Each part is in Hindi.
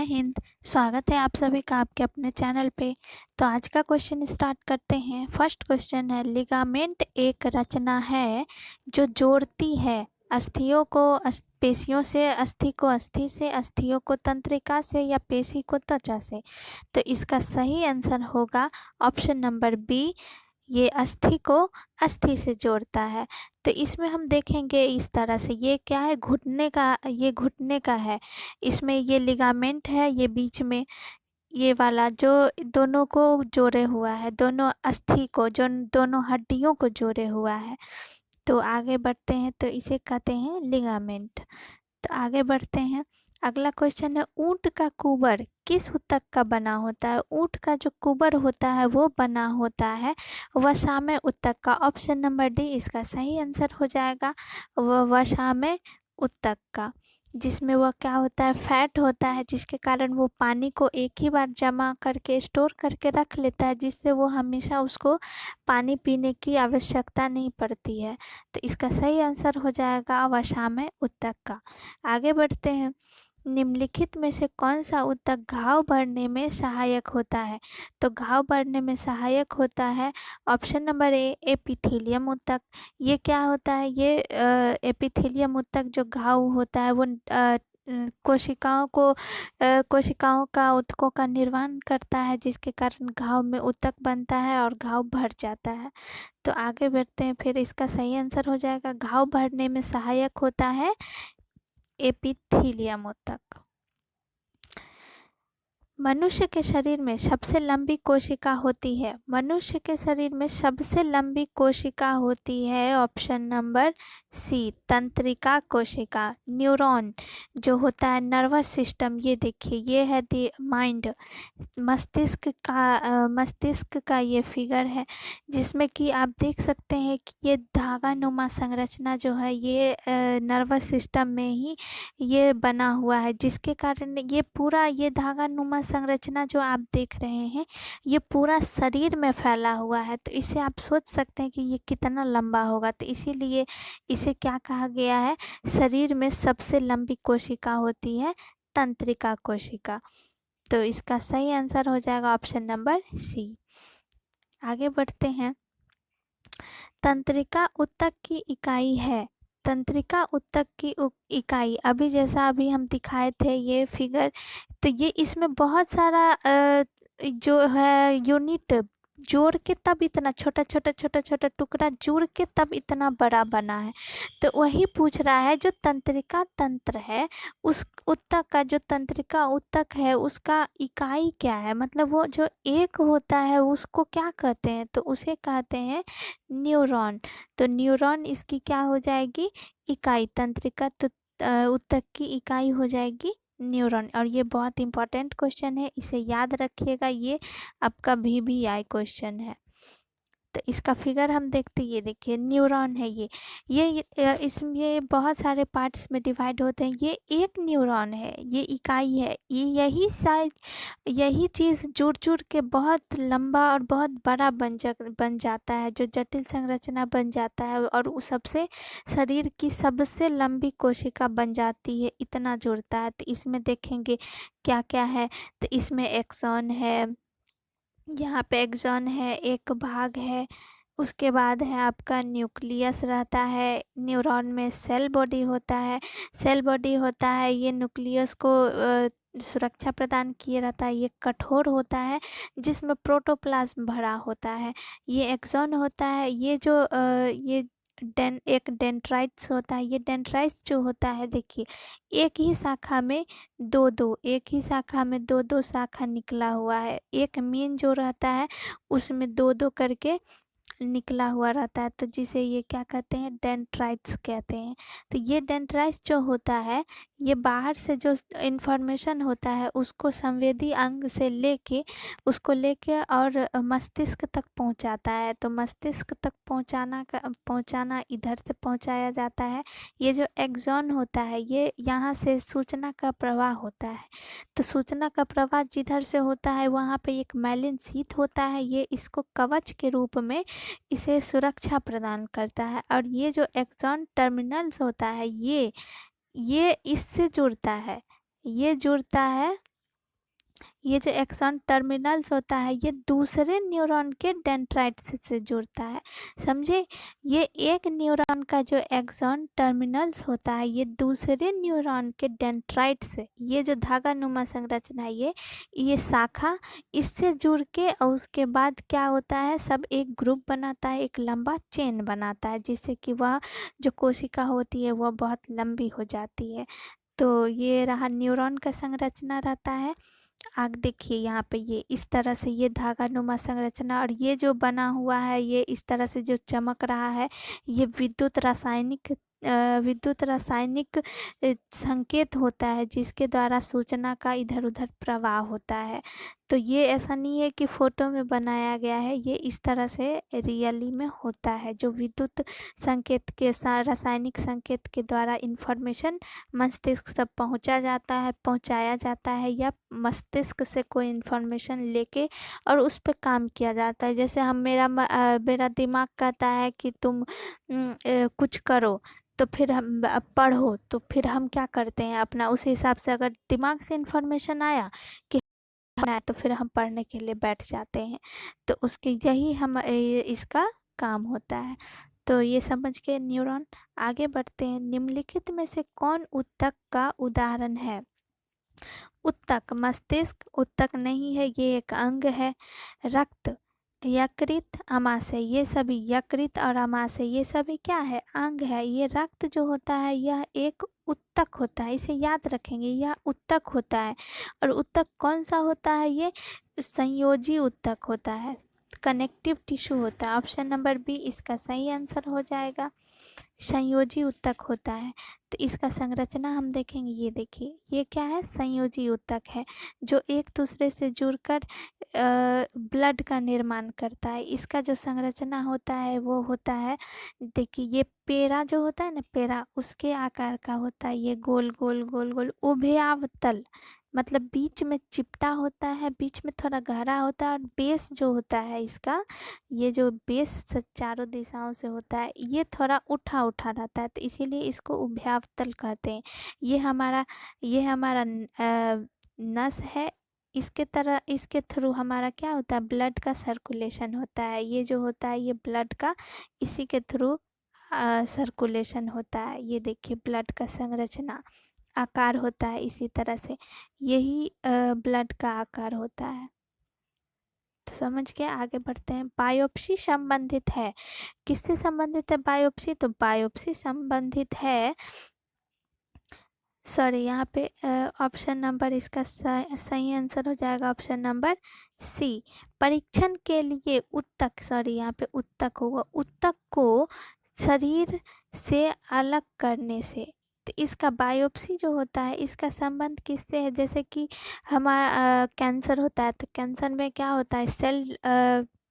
जय हिंद। स्वागत है आप सभी का आपके अपने चैनल पे। तो आज का क्वेश्चन स्टार्ट करते हैं। फर्स्ट क्वेश्चन है, लिगामेंट एक रचना है जो जोड़ती है अस्थियों को पेशियों से, अस्थि को अस्थि से, अस्थियों को तंत्रिका से या पेशी को त्वचा से। तो इसका सही आंसर होगा ऑप्शन नंबर बी, ये अस्थि को अस्थि से जोड़ता है। तो इसमें हम देखेंगे इस तरह से, ये क्या है, घुटने का, ये घुटने का है। इसमें ये लिगामेंट है, ये बीच में ये वाला जो दोनों को जोड़े हुआ है, दोनों अस्थि को, जो दोनों हड्डियों को जोड़े हुआ है। तो आगे बढ़ते हैं, तो इसे कहते हैं लिगामेंट। तो आगे बढ़ते हैं। अगला क्वेश्चन है, ऊंट का कुबर किस ऊतक का बना होता है। ऊंट का जो कुबर होता है वो बना होता है वसामय ऊतक का। ऑप्शन नंबर डी इसका सही आंसर हो जाएगा, वह वसामय ऊतक का, जिसमें वह क्या होता है, फैट होता है, जिसके कारण वो पानी को एक ही बार जमा करके स्टोर करके रख लेता है, जिससे वो हमेशा उसको पानी पीने की आवश्यकता नहीं पड़ती है। तो इसका सही आंसर हो जाएगा वसामय ऊतक का। आगे बढ़ते हैं। निम्नलिखित में से कौन सा ऊतक घाव भरने में सहायक होता है। तो घाव भरने में सहायक होता है ऑप्शन नंबर ए, एपिथेलियम ऊतक। ये क्या होता है, ये एपिथेलियम ऊतक जो घाव होता है वो कोशिकाओं का ऊतकों का निर्माण करता है, जिसके कारण घाव में ऊतक बनता है और घाव भर जाता है। तो आगे बढ़ते हैं। फिर इसका सही आंसर हो जाएगा, घाव भरने में सहायक होता है एपिथेलियम ऊतक। मनुष्य के शरीर में सबसे लंबी कोशिका होती है। मनुष्य के शरीर में सबसे लंबी कोशिका होती है ऑप्शन नंबर सी, तंत्रिका कोशिका। न्यूरॉन जो होता है, नर्वस सिस्टम, ये देखिए ये है दी माइंड, मस्तिष्क का ये फिगर है, जिसमें कि आप देख सकते हैं कि ये धागा नुमा संरचना जो है ये नर्वस सिस्टम में ही ये बना हुआ है, जिसके कारण ये पूरा ये धागा नुमा संरचना जो आप देख रहे हैं ये पूरा शरीर में फैला हुआ है। तो इससे आप सोच सकते हैं कि ये कितना लंबा होगा। तो इसीलिए इसे क्या कहा गया है, शरीर में सबसे लंबी कोशिका होती है तंत्रिका कोशिका। तो इसका सही आंसर हो जाएगा ऑप्शन नंबर सी। आगे बढ़ते हैं। तंत्रिका ऊतक की इकाई है। तंत्रिका ऊतक की इकाई, अभी जैसा अभी हम दिखाए थे ये फिगर, तो ये इसमें बहुत सारा जो है यूनिट जोड़ के तब इतना छोटा छोटा छोटा छोटा टुकड़ा जोड़ के तब इतना बड़ा बना है। तो वही पूछ रहा है, जो तंत्रिका तंत्र है उस ऊतक का, जो तंत्रिका ऊतक है उसका इकाई क्या है, मतलब वो जो एक होता है उसको क्या कहते हैं। तो उसे कहते हैं न्यूरॉन। तो न्यूरॉन इसकी क्या हो जाएगी, इकाई। तंत्रिका ऊतक की इकाई हो जाएगी न्यूरॉन। और ये बहुत इंपॉर्टेंट क्वेश्चन है, इसे याद रखिएगा, ये आपका VBI क्वेश्चन है। तो इसका फिगर हम देखते, ये देखिए न्यूरॉन है इसमें ये बहुत सारे पार्ट्स में डिवाइड होते हैं। ये एक न्यूरॉन है, ये इकाई है, ये यही चीज़ जुड़ जुड़ के बहुत लंबा और बहुत बड़ा बन जाता है, जो जटिल संरचना बन जाता है, और उस सबसे शरीर की सबसे लंबी कोशिका बन जाती है, इतना जुड़ता है। तो इसमें देखेंगे क्या क्या है। तो इसमें एक्सॉन है, यहाँ पे एक्सॉन है, एक भाग है। उसके बाद है आपका न्यूक्लियस रहता है। न्यूरॉन में सेल बॉडी होता है। सेल बॉडी होता है, ये न्यूक्लियस को सुरक्षा प्रदान किए रहता है। ये कठोर होता है, जिसमें प्रोटोप्लाज्म भरा होता है। ये एक्सॉन होता है, ये जो ये एक डेंड्राइट्स होता है। ये डेंड्राइट्स जो होता है, देखिए एक ही शाखा में एक ही शाखा में दो दो शाखा निकला हुआ है। एक मेन जो रहता है उसमें दो दो करके निकला हुआ रहता है, तो जिसे ये क्या कहते हैं, डेंड्राइट्स कहते हैं। तो ये डेंड्राइट्स जो होता है, ये बाहर से जो इन्फॉर्मेशन होता है उसको संवेदी अंग से लेके और मस्तिष्क तक पहुंचाता है। तो मस्तिष्क तक पहुंचाना इधर से पहुंचाया जाता है। ये जो एक्सॉन होता है, ये यहाँ से सूचना का प्रवाह होता है। तो सूचना का प्रवाह जिधर से होता है वहाँ पे एक माइलिन शीथ होता है, ये इसको कवच के रूप में इसे सुरक्षा प्रदान करता है। और ये जो एक्सॉन टर्मिनल्स होता है, ये इससे जुड़ता है, ये जुड़ता है ये जो एक्सॉन टर्मिनल्स होता है ये दूसरे न्यूरॉन के डेंड्राइट्स से जुड़ता है, समझे। ये एक न्यूरॉन का जो एक्सॉन टर्मिनल्स होता है ये दूसरे न्यूरॉन के डेंड्राइट से, ये जो धागा नुमा संरचना है ये शाखा इससे जुड़ के और उसके बाद क्या होता है, सब एक ग्रुप बनाता है, एक लंबा चेन बनाता है, जिससे कि वह जो कोशिका होती है वह बहुत लंबी हो जाती है। तो ये रहा न्यूरॉन का संरचना रहता है। आगे देखिए यहाँ पे ये इस तरह से ये धागा नुमा संरचना, और ये जो बना हुआ है ये इस तरह से जो चमक रहा है ये विद्युत रासायनिक संकेत होता है, जिसके द्वारा सूचना का इधर उधर प्रवाह होता है। तो ये ऐसा नहीं है कि फ़ोटो में बनाया गया है, ये इस तरह से रियली में होता है, जो विद्युत संकेत के रासायनिक संकेत के द्वारा इन्फॉर्मेशन मस्तिष्क तक पहुंचाया जाता है, या मस्तिष्क से कोई इन्फॉर्मेशन लेके और उस पे काम किया जाता है। जैसे मेरा दिमाग कहता है कि तुम कुछ करो, तो फिर हम पढ़ो, तो फिर हम क्या करते हैं, अपना उस हिसाब से अगर दिमाग से इन्फॉर्मेशन आया कि पढ़ना है, तो फिर हम पढ़ने के लिए बैठ जाते हैं। तो उसके यही इसका काम होता है। तो ये समझ के न्यूरॉन। आगे बढ़ते हैं, निम्नलिखित में से कौन ऊतक का उदाहरण है। ऊतक, मस्तिष्क ऊतक नहीं है, ये एक अंग है। रक्त, यकृत, आमाशय, ये सभी यकृत और आमाशय ये सभी क्या है, अंग है। ये रक्त जो होता है यह एक ऊतक होता है, इसे याद रखेंगे, यह ऊतक होता है। और ऊतक कौन सा होता है, ये संयोजी ऊतक होता है, कनेक्टिव टिश्यू होता है। ऑप्शन नंबर बी इसका सही आंसर हो जाएगा, संयोजी ऊतक होता है। तो इसका संरचना हम देखेंगे, ये देखिए ये क्या है, संयोजी ऊतक है, जो एक दूसरे से जुड़कर ब्लड का निर्माण करता है। इसका जो संरचना होता है वो होता है, देखिए ये पेड़ा जो होता है ना, पेड़ा उसके आकार का होता है, ये गोल गोल गोल गोल उभयावतल, मतलब बीच में चिपटा होता है, बीच में थोड़ा गहरा होता है, और बेस जो होता है इसका, ये जो बेस चारों दिशाओं से होता है ये थोड़ा उठा उठा रहता है, तो इसीलिए इसको उभयावतल कहते हैं। ये हमारा नस है, इसके थ्रू हमारा क्या होता है, ब्लड का सर्कुलेशन होता है। ये जो होता है ये ब्लड का इसी के थ्रू सर्कुलेशन होता है। ये देखिए ब्लड का संरचना आकार होता है इसी तरह से, यही ब्लड का आकार होता है। तो समझ के आगे बढ़ते हैं। बायोप्सी संबंधित है, किससे संबंधित है बायोप्सी, तो बायोप्सी संबंधित है, सॉरी यहाँ पे ऑप्शन नंबर इसका सही आंसर हो जाएगा ऑप्शन नंबर सी। परीक्षण के लिए ऊतक, सॉरी यहाँ पे ऊतक होगा, ऊतक को शरीर से अलग करने से। तो इसका बायोप्सी जो होता है इसका संबंध किससे है, जैसे कि हमारा कैंसर होता है, तो कैंसर में क्या होता है, सेल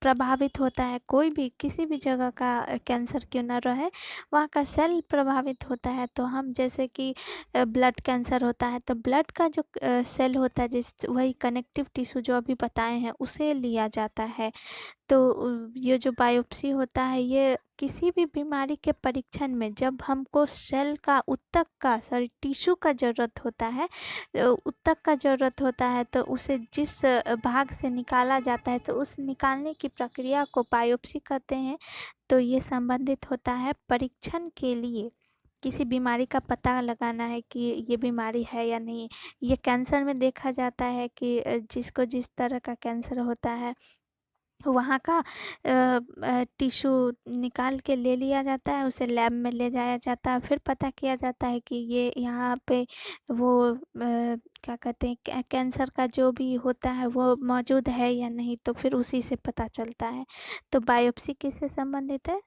प्रभावित होता है, कोई भी किसी भी जगह का कैंसर क्यों ना रहे, वहाँ का सेल प्रभावित होता है। तो हम जैसे कि ब्लड कैंसर होता है तो ब्लड का जो सेल होता है, जिस वही कनेक्टिव टिश्यू जो अभी बताए हैं उसे लिया जाता है। तो ये जो बायोप्सी होता है ये किसी भी बीमारी के परीक्षण में जब हमको सेल का ऊतक का, सॉरी टिश्यू का ज़रूरत होता है, ऊतक का ज़रूरत होता है, तो उसे जिस भाग से निकाला जाता है तो उस निकालने की प्रक्रिया को बायोप्सी कहते हैं। तो ये संबंधित होता है परीक्षण के लिए, किसी बीमारी का पता लगाना है कि ये बीमारी है या नहीं। ये कैंसर में देखा जाता है कि जिसको जिस तरह का कैंसर होता है वहाँ का टिश्यू निकाल के ले लिया जाता है, उसे लैब में ले जाया जाता है, फिर पता किया जाता है कि ये यहाँ पे वो क्या कहते हैं कैंसर का जो भी होता है वो मौजूद है या नहीं, तो फिर उसी से पता चलता है। तो बायोप्सी किससे संबंधित है,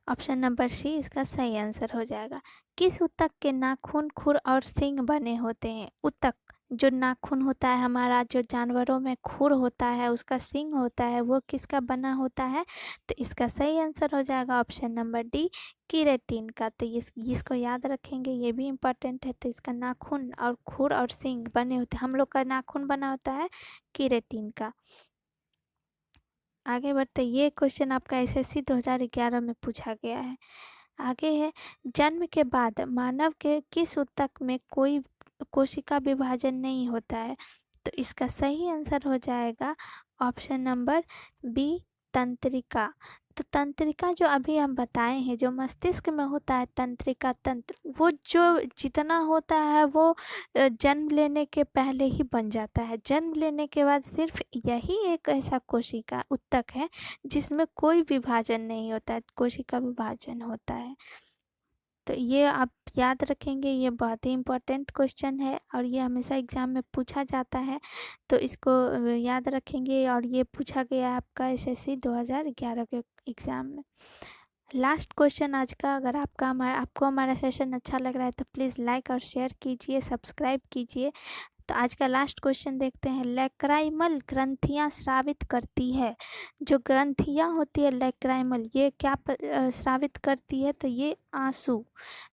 ऑप्शन नंबर सी इसका सही आंसर हो जाएगा। किस ऊतक के नाखून, खुर और सींग बने होते हैं। ऊतक, जो नाखून होता है हमारा, जो जानवरों में खुर होता है, उसका सींग होता है, वो किसका बना होता है, तो इसका सही आंसर हो जाएगा ऑप्शन नंबर डी, कीरेटिन का। तो इसको याद रखेंगे, ये भी इम्पोर्टेंट है। तो इसका नाखून और खुर और सींग बने होते हैं, हम लोग का नाखून बना होता है कीरेटिन का। आगे बढ़ते, ये क्वेश्चन आपका एसएससी 2011 में पूछा गया है। आगे है, जन्म के बाद मानव के किस ऊतक में कोई कोशिका विभाजन नहीं होता है। तो इसका सही आंसर हो जाएगा ऑप्शन नंबर बी, तंत्रिका। तो तंत्रिका जो अभी हम बताए हैं, जो मस्तिष्क में होता है तंत्रिका तंत्र, वो जो जितना होता है वो जन्म लेने के पहले ही बन जाता है। जन्म लेने के बाद सिर्फ यही एक ऐसा कोशिका ऊतक है जिसमें कोई विभाजन नहीं होता है, कोशिका विभाजन होता है। तो ये आप याद रखेंगे, ये बहुत ही इम्पोर्टेंट क्वेश्चन है और ये हमेशा एग्ज़ाम में पूछा जाता है, तो इसको याद रखेंगे। और ये पूछा गया है आपका एसएससी 2011 के एग्ज़ाम में। लास्ट क्वेश्चन आज का, अगर आपको हमारा सेशन अच्छा लग रहा है तो प्लीज़ लाइक और शेयर कीजिए, सब्सक्राइब कीजिए। तो आज का लास्ट क्वेश्चन देखते हैं। लैक्राइमल ग्रंथियां स्रावित करती है, जो ग्रंथियां होती है लैक्राइमल, ये क्या स्रावित करती है? तो ये आंसू।